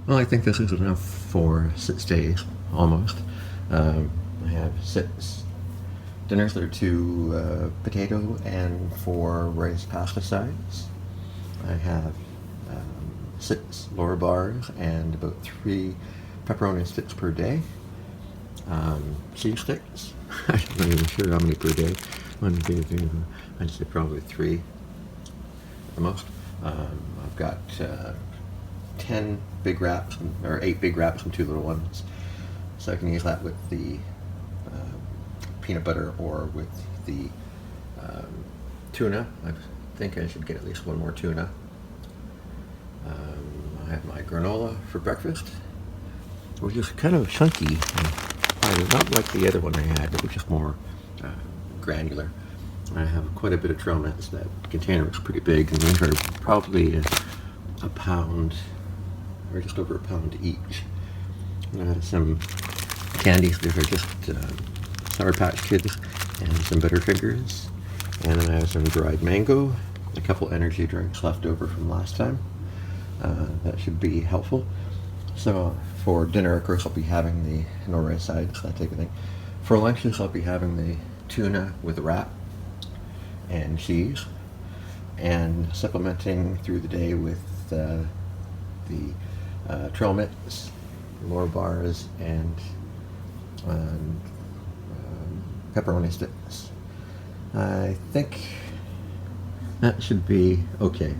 Well, I think this is enough for 6 days, almost. I have 6 dinners. There are 2 potato and 4 rice pasta sides. I have 6 Laura bars and about 3 pepperoni sticks per day. Cheese sticks. I'm not even sure how many per day. I'd say probably 3 at the most. I've got 10 big wraps, or 8 big wraps and 2 little ones. So I can use that with the peanut butter or with the tuna. I think I should get at least 1 more tuna. I have my granola for breakfast, which is kind of chunky. Not like the other one I had, it was just more granular. I have quite a bit of trail mix. That container was pretty big, and these are probably a pound, or just over a pound each. And I have some candies. These are just Sour Patch Kids and some Butterfingers. And then I have some dried mango, a couple energy drinks left over from last time. That should be helpful. So for dinner, of course, I'll be having the no-rice sides, that type of thing. For lunches, I'll be having the tuna with a wrap and cheese, and supplementing through the day with the trail mix, Laura bars, and pepperoni sticks. I think that should be okay.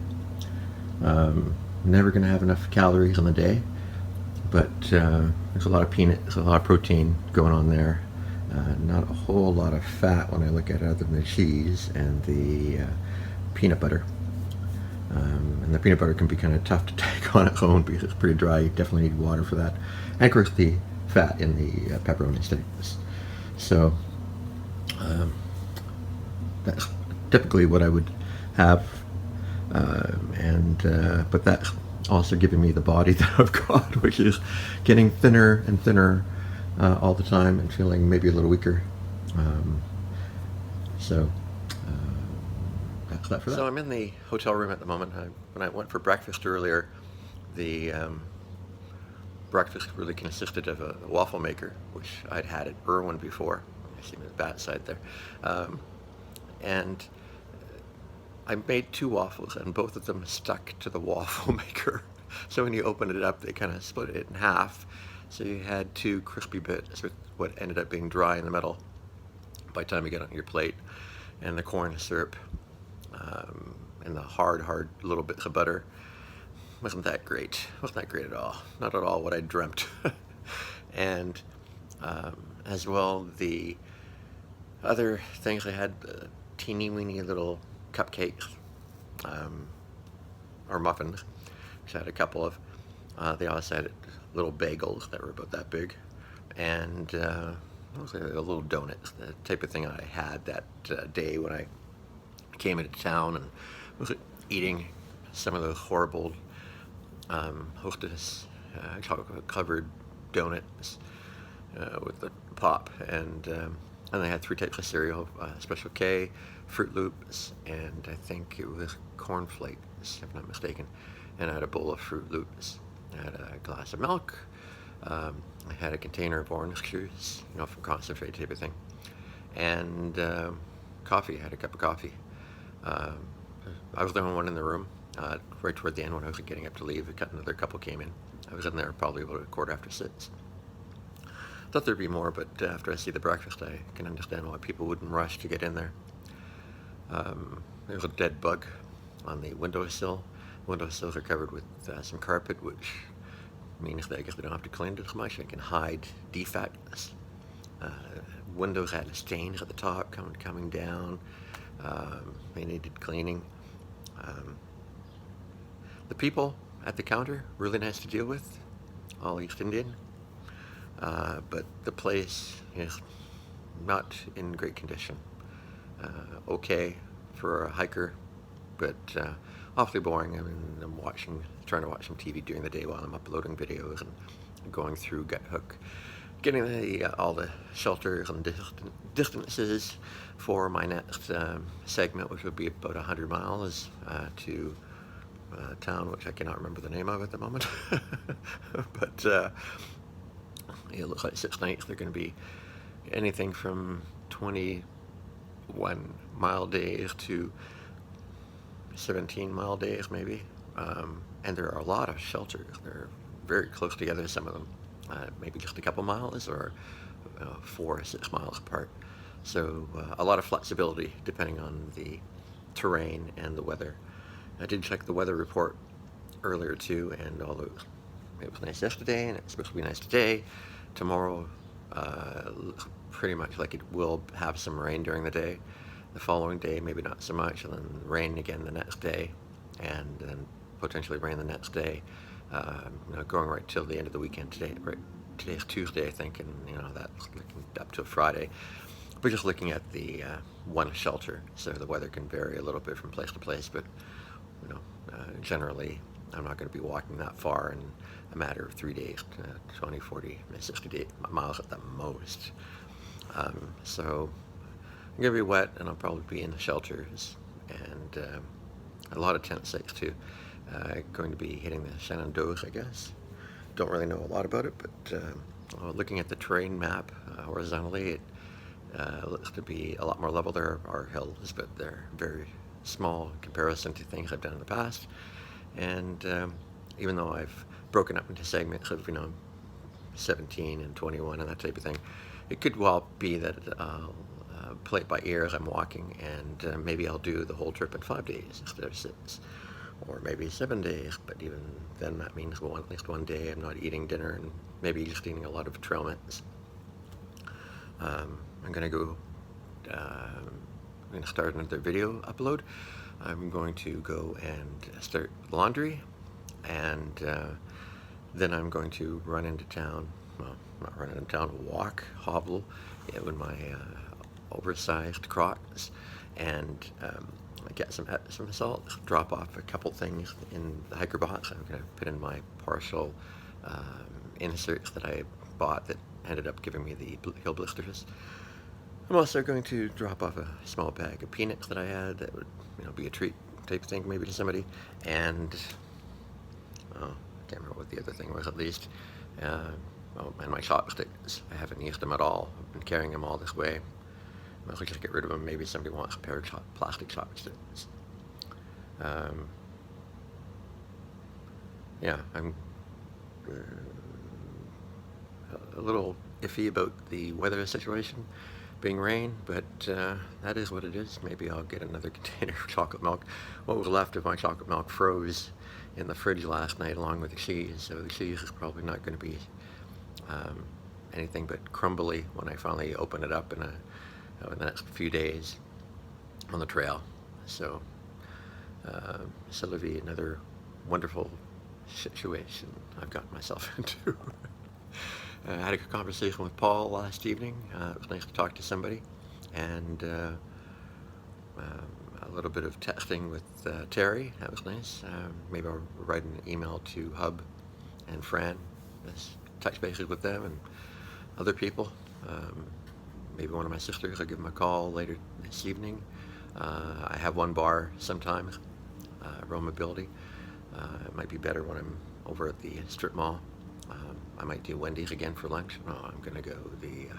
Never going to have enough calories on the day, but there's a lot of peanuts, a lot of protein going on there. Not a whole lot of fat when I look at it, other than the cheese and the peanut butter. And the peanut butter can be kind of tough to take on its own because it's pretty dry. You definitely need water for that. And of course the fat in the pepperoni sticks. So that's typically what I would have. But that's also giving me the body that I've got, which is getting thinner and thinner all the time, and feeling maybe a little weaker. That's that for that. So I'm in the hotel room at the moment. When I went for breakfast earlier, the breakfast really consisted of a waffle maker, which I'd had at Irwin before. I see the bat side there. And I made 2 waffles, and both of them stuck to the waffle maker. So when you opened it up, they kind of split it in half. So you had 2 crispy bits with what ended up being dry in the middle by the time you got it on your plate, and the corn syrup, and the hard little bits of butter. Wasn't that great. Wasn't that great at all. Not at all what I dreamt. And as well, the other things I had, teeny weeny little cupcakes, or muffins, which I had a couple of. They also had little bagels that were about that big, and little donuts, the type of thing I had that day when I came into town and was eating some of those horrible Hostess chocolate covered donuts with the pop, and they had 3 types of cereal: Special K, Fruit Loops, and I think it was Corn Flakes, if I'm not mistaken. And I had a bowl of Fruit Loops. I had a glass of milk. I had a container of orange juice, from concentrate type of thing, and coffee. I had a cup of coffee. I was the only one in the room. Right toward the end, when I was getting up to leave, another couple came in. I was in there probably about 6:15. Thought there'd be more, but after I see the breakfast, I can understand why people wouldn't rush to get in there. There was a dead bug on the windowsill. Windowsills are covered with some carpet, which means that I guess they don't have to clean it as much. I can hide defects. Windows had stains at the top coming down. They needed cleaning. The people at the counter, really nice to deal with, all East Indian. But the place is not in great condition. Okay for a hiker, but awfully boring. I mean, I'm trying to watch some TV during the day while I'm uploading videos and going through GetHook, getting all the shelters and distances for my next segment, which would be about 100 miles to town, which I cannot remember the name of at the moment. But it looks like 6 nights. They're going to be anything from 21-mile days to 17-mile days, maybe. And there are a lot of shelters. They're very close together, some of them. Maybe just a couple miles or 4 or 6 miles apart. So a lot of flexibility depending on the terrain and the weather. I did check the weather report earlier too, and although it was nice yesterday and it's supposed to be nice today, tomorrow looks pretty much like it will have some rain during the day. The following day maybe not so much, and then rain again the next day, and then potentially rain the next day, going right till the end of the weekend today. Right, today's Tuesday, I think, and that's looking up to Friday. We're just looking at the one shelter, so the weather can vary a little bit from place to place, but generally I'm not going to be walking that far in a matter of 3 days, 20, 40, 60 miles at the most. So I'm going to be wet, and I'll probably be in the shelters, and a lot of tent sites too. Going to be hitting the Shenandoahs, I guess. Don't really know a lot about it, but looking at the terrain map horizontally, it looks to be a lot more level. There are hills, but they're very small in comparison to things I've done in the past. And even though I've broken up into segments of 17 and 21 and that type of thing, it could well be that I'll play it by ear as I'm walking, and maybe I'll do the whole trip in 5 days instead of 6, or maybe 7 days. But even then, that means at least one day I'm not eating dinner and maybe just eating a lot of trail mix. I'm going to go, I'm going to start another video upload. I'm going to go and start laundry, and then I'm going to run into town, well, not run into town, walk, hobble in my oversized Crocs, and get some Epsom salts, drop off a couple things in the hiker box. I'm going to put in my partial inserts that I bought that ended up giving me the heel blisters. I'm also going to drop off a small bag of peanuts that I had that would be a treat type thing maybe to somebody, and I can't remember what the other thing was at least. And my chopsticks. I haven't used them at all. I've been carrying them all this way. I might just get rid of them. Maybe somebody wants a pair of plastic chopsticks. Yeah, I'm a little iffy about the weather situation being rain, but that is what it is. Maybe I'll get another container of chocolate milk. What was left of my chocolate milk froze in the fridge last night along with the cheese, so the cheese is probably not going to be anything but crumbly when I finally open it up in the next few days on the trail. So Sylvie, another wonderful situation I've gotten myself into. I had a good conversation with Paul last evening. It was nice to talk to somebody, and a little bit of texting with Terry. That was nice. Maybe I'll write an email to Hub and Fran, just touch bases with them and other people. Maybe one of my sisters, I'll give them a call later this evening. I have one bar sometimes, Roam Mobility. It might be better when I'm over at the strip mall. I might do Wendy's again for lunch. No, I'm going to go the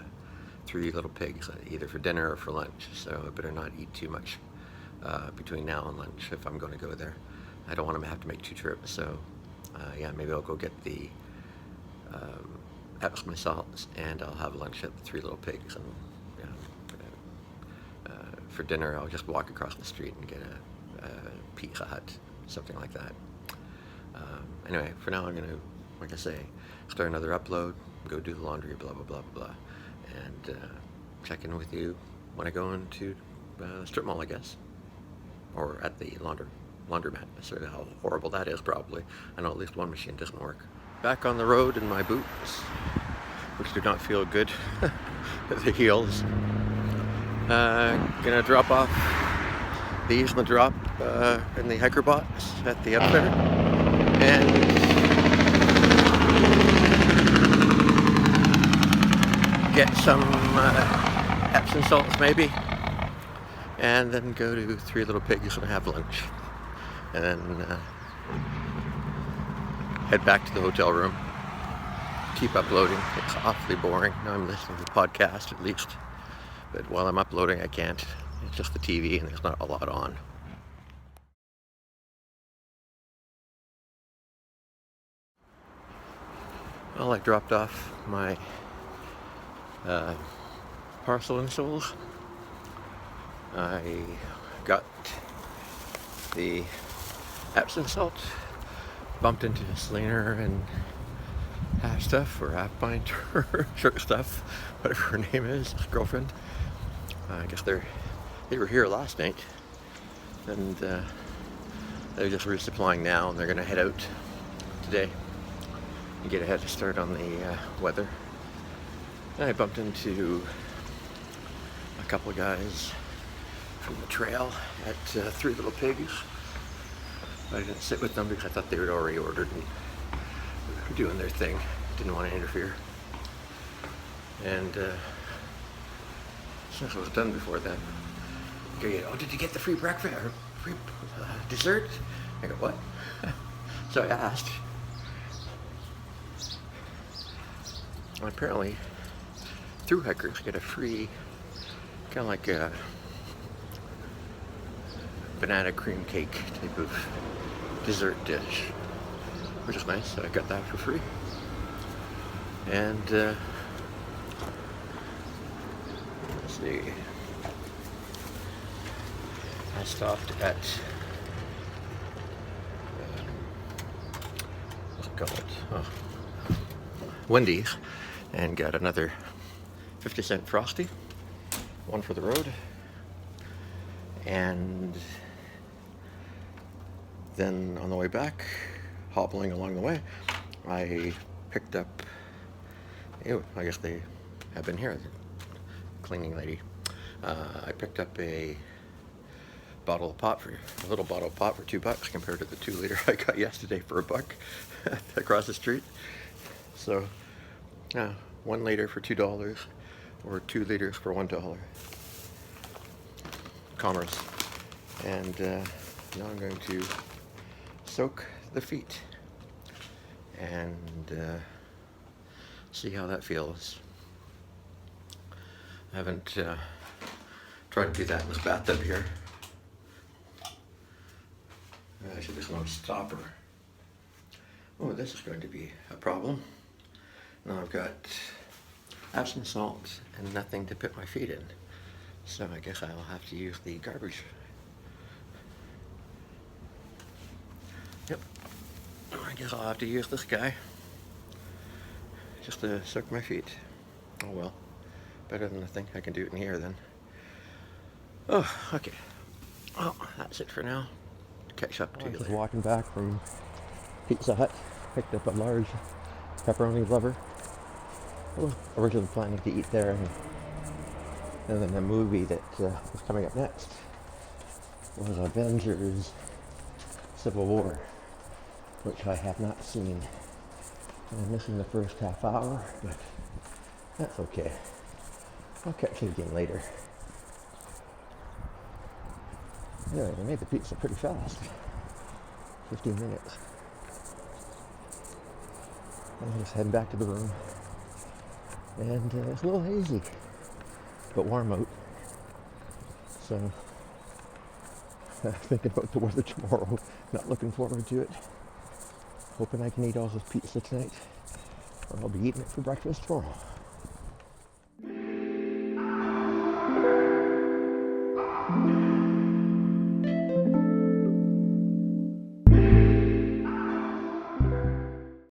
Three Little Pigs, either for dinner or for lunch. So I better not eat too much between now and lunch if I'm going to go there. I don't want to have to make 2 trips. So yeah, maybe I'll go get the Epsom salts, and I'll have lunch at the Three Little Pigs. And for dinner, I'll just walk across the street and get a Pizza Hut, something like that. Anyway, for now I'm going to, like I say, start another upload, go do the laundry, blah, blah, blah, blah, blah, and check in with you when I go into the strip mall, I guess, or at the laundromat. So how horrible that is, probably. I know at least one machine doesn't work. Back on the road in my boots, which do not feel good at the heels. Gonna drop off these in the drop in the hiker box at the outfitter, and get some Epsom salts maybe, and then go to Three Little Pigs and have lunch. And then head back to the hotel room, keep uploading. It's awfully boring. Now I'm listening to the podcast at least, but while I'm uploading I can't. It's just the TV and there's not a lot on. Well, I dropped off my parcel in Seoul. I got the Epsom salt, bumped into Selena and half stuff, or half pint, or short stuff, whatever her name is, his girlfriend. I guess they were here last night, and they're just resupplying now, and they're going to head out today and get a head start on the weather. And I bumped into a couple of guys from the trail at Three Little Pigs. I didn't sit with them because I thought they had already ordered and were doing their thing. Didn't want to interfere. And since I was done before then, oh, did you get the free breakfast or free dessert? I go, what? So I asked. And apparently, ThruHikers get a free, kind of like a banana cream cake type of dessert dish, which is nice. So I got that for free. And let's see, I stopped at what's it called? Oh, Wendy's, and got another 50-cent Frosty, one for the road. And then on the way back, hobbling along the way, I picked up, I guess they have been here, the cleaning lady. I picked up a little bottle of pop for $2 compared to the 2-liter I got yesterday for $1 across the street. So, 1 liter for $2 or 2 liters for $1. Commerce. And now I'm going to soak the feet and see how that feels. I haven't tried to do that in this bathtub here. I should just want a stopper. Oh, this is going to be a problem. Now I've got Epsom salt and nothing to put my feet in. So I guess I'll have to use the garbage. Yep. I guess I'll have to use this guy just to soak my feet. Oh well. Better than nothing. I can do it in here then. Oh, okay. Well, that's it for now. Catch up to you later. Just walking back from Pizza Hut. Picked up a large pepperoni lover. I was originally planning to eat there, and then the movie that was coming up next was Avengers Civil War, which I have not seen. I'm missing the first half hour, but that's okay. I'll catch you again later. Yeah, they made the pizza pretty fast. 15 minutes. I'm just heading back to the room. And it's a little hazy, but warm out. So, thinking about the weather tomorrow. Not looking forward to it. Hoping I can eat all this pizza tonight, or I'll be eating it for breakfast tomorrow.